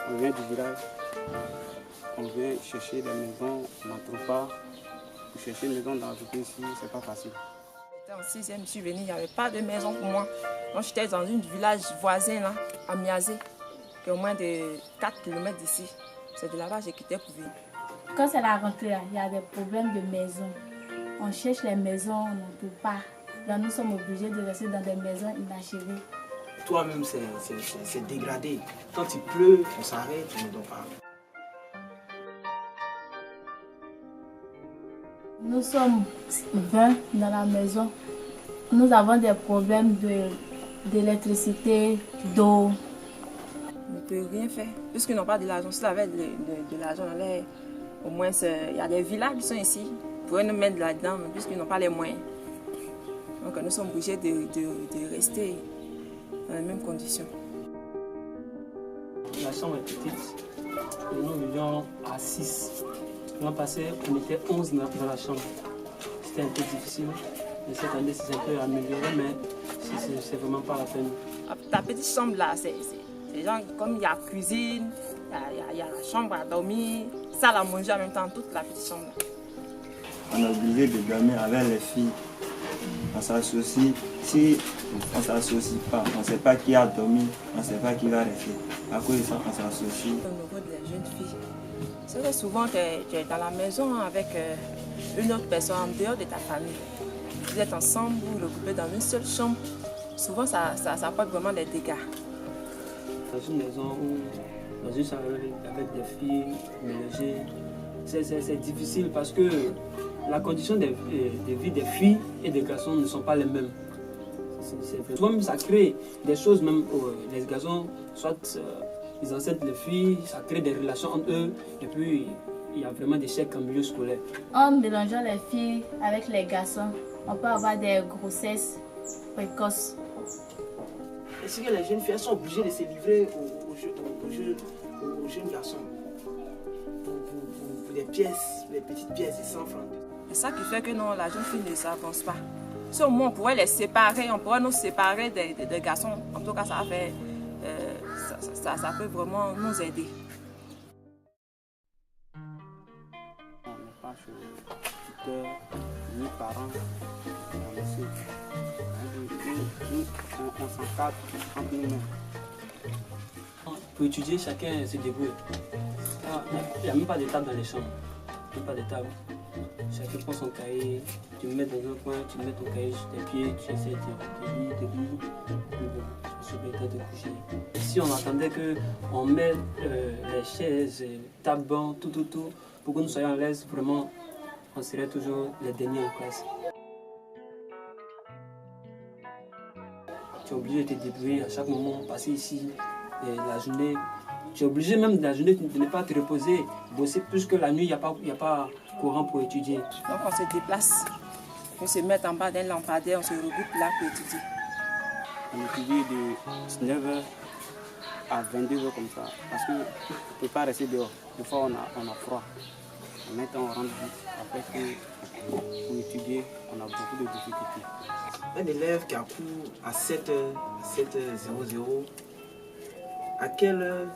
On vient du village, on vient chercher des maisons, on n'en trouve pas. Pour chercher une maison dans la ville ici, c'est pas facile. En 6e, je suis venue, il n'y avait pas de maison pour moi. Moi, j'étais dans un village voisin, là, à Miazé, qui est au moins de 4 km d'ici. C'est de là-bas que j'ai quitté pour venir. Quand c'est la rentrée, il y a des problèmes de maison. On cherche les maisons, on n'en trouve pas. Donc nous sommes obligés de rester dans des maisons inachevées. Toi-même, c'est dégradé. Quand il pleut, on s'arrête, on ne dort pas. Nous sommes 20 dans la maison. Nous avons des problèmes d'électricité, d'eau. On ne peut rien faire, puisqu'ils n'ont pas de l'argent. S'ils avaient de l'argent, au moins, il y a des villages qui sont ici. Ils pourraient nous mettre là-dedans, mais puisqu'ils n'ont pas les moyens. Donc nous sommes obligés de rester dans les mêmes conditions. La chambre est petite et nous vivions à 6. L'an passé, on était 11 dans la chambre. C'était un peu difficile, mais cette année, c'est un peu amélioré, mais c'est vraiment pas la peine. Ta petite chambre là, c'est genre comme il y a la cuisine, il y a la chambre à dormir, salle à manger en même temps, toute la petite chambre là. On est obligé de dormir avec les filles. On s'associe. Si on ne s'associe pas, on ne sait pas qui a dormi, on ne sait pas qui va rester. À cause de ça, on s'associe. Au niveau des jeunes filles, c'est que souvent tu es dans la maison avec une autre personne en dehors de ta famille. Vous êtes ensemble, vous vous regroupez dans une seule chambre. Souvent ça apporte vraiment des dégâts. Dans une maison ou dans une chambre avec des filles mélangées, c'est difficile parce que la condition de vie des filles et des garçons ne sont pas les mêmes. Toi-même, ça crée des choses, même les garçons, soit ils enseignent les filles, ça crée des relations entre eux, et puis il y a vraiment des chèques en milieu scolaire. En mélangeant les filles avec les garçons, on peut avoir des grossesses précoces. Est-ce que les jeunes filles sont obligées de se livrer aux jeunes garçons pour des pièces, les petites pièces de 100 francs? C'est ça qui fait que non, la jeune fille ne s'avance pas. Si au moins on pourrait les séparer, on pourrait nous séparer des garçons, en tout cas ça peut vraiment nous aider. On n'est pas chez tuteur, ni parents, on est seul. On s'encadre entre nous-mêmes. Pour étudier, chacun se débrouille. Il n'y a même pas de table dans les chambres. Même pas de table. Chacun prend son cahier, tu le mets dans un coin, tu mets ton cahier sur tes pieds, tu essaies de lire, sur le temps de coucher. Si on attendait qu'on mette les chaises, table, banc, tout, pour que nous soyons à l'aise, vraiment, on serait toujours les derniers en classe. Tu es obligé de te débrouiller à chaque moment, passer ici, la journée. Tu es obligé même de la journée de ne pas te reposer, bosser plus que la nuit, il n'y a pas courant pour étudier. Donc on se déplace, on se met en bas d'un lampadaire, on se regroupe là pour étudier. On étudie de 19h à 22h comme ça, parce qu'on ne peut pas rester dehors. Des fois on a froid. Maintenant on rentre vite. Après pour étudier, on a beaucoup de difficultés. Un élève qui a cours à 7h, 7h00, à quelle heure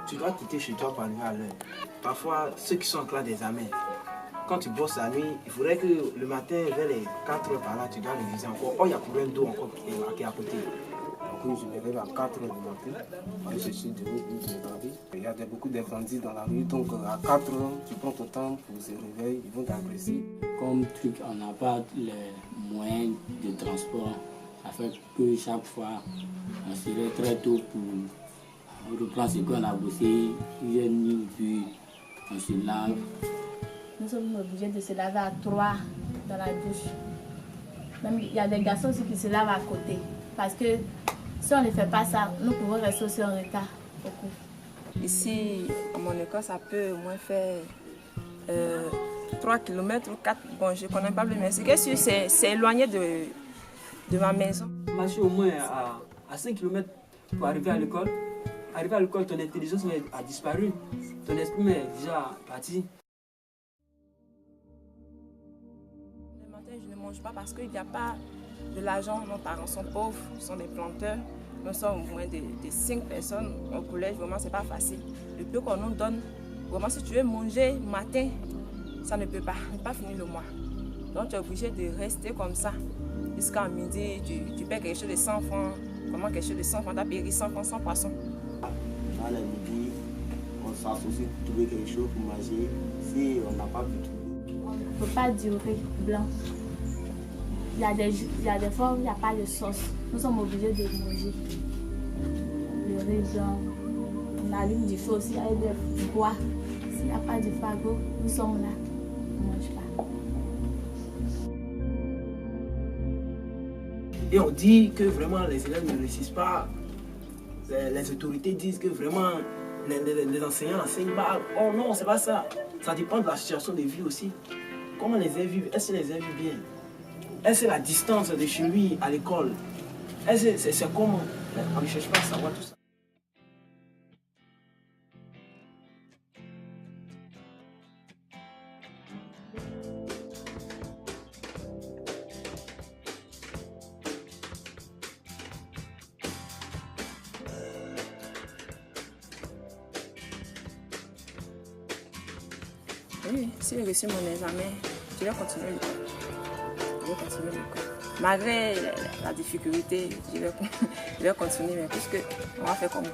tu dois quitter chez toi pour arriver à l'heure? Parfois, ceux qui sont en classe d'examen, quand tu bosses la nuit, il faudrait que le matin, vers les 4h par là, tu dois réviser encore. Oh, il y a combien d'eau encore qui est marqué à côté? Donc je me réveille à 4h du matin, je suis debout pour regarder. Il y a beaucoup de bandits dans la rue, donc à 4h, tu prends ton temps pour se réveiller, ils vont t'agresser. Comme truc, on n'a pas les moyens de transport, ça fait que chaque fois, on se lève très tôt pour reprendre ce qu'on a bossé, puis on se lave. Nous sommes obligés de se laver à 3 dans la douche. Même il y a des garçons aussi qui se lavent à côté. Parce que si on ne fait pas ça, nous pouvons rester aussi en retard beaucoup. Ici, à mon école, ça peut au moins faire 3 km ou 4. Bon, je ne connais pas bien, mais c'est éloigné de ma maison. Marcher au moins à 5 km pour arriver à l'école. Arrivé à l'école, ton intelligence a disparu. Ton esprit est déjà parti. Le matin, je ne mange pas parce qu'il n'y a pas de l'argent. Nos parents sont pauvres, ils sont des planteurs. Nous sommes au moins de 5 personnes au collège, vraiment c'est pas facile. Le peu qu'on nous donne, vraiment si tu veux manger matin, ça ne peut pas finir le mois. Donc tu es obligé de rester comme ça jusqu'à midi, tu paies quelque chose de 100 francs, vraiment quelque chose de 100 francs, tu as payé 100 francs sans poisson. Dans le midi, on s'associe pour trouver quelque chose pour manger. Si on n'a pas pu trouver, On ne peut pas durer blanc. Il y a des fois où il n'y a pas de sauce. Nous sommes obligés de manger le riz blanc. On allume du feu aussi avec du bois. S'il n'y a pas de fagot, nous sommes là. On ne mange pas. Et on dit que vraiment les élèves ne réussissent pas. Les autorités disent que vraiment les enseignants enseignent mal. Oh non, c'est pas ça. Ça dépend de la situation de vie aussi. Comment les élèves vivent? Est-ce que les élèves vivent bien? Est-ce que la distance de chez lui à l'école? Est-ce que c'est comment? On ne cherche pas à savoir tout ça. Oui, si j'ai reçu mon examen, je vais continuer l'école. Malgré la difficulté, je vais continuer, mais puisque on va faire comme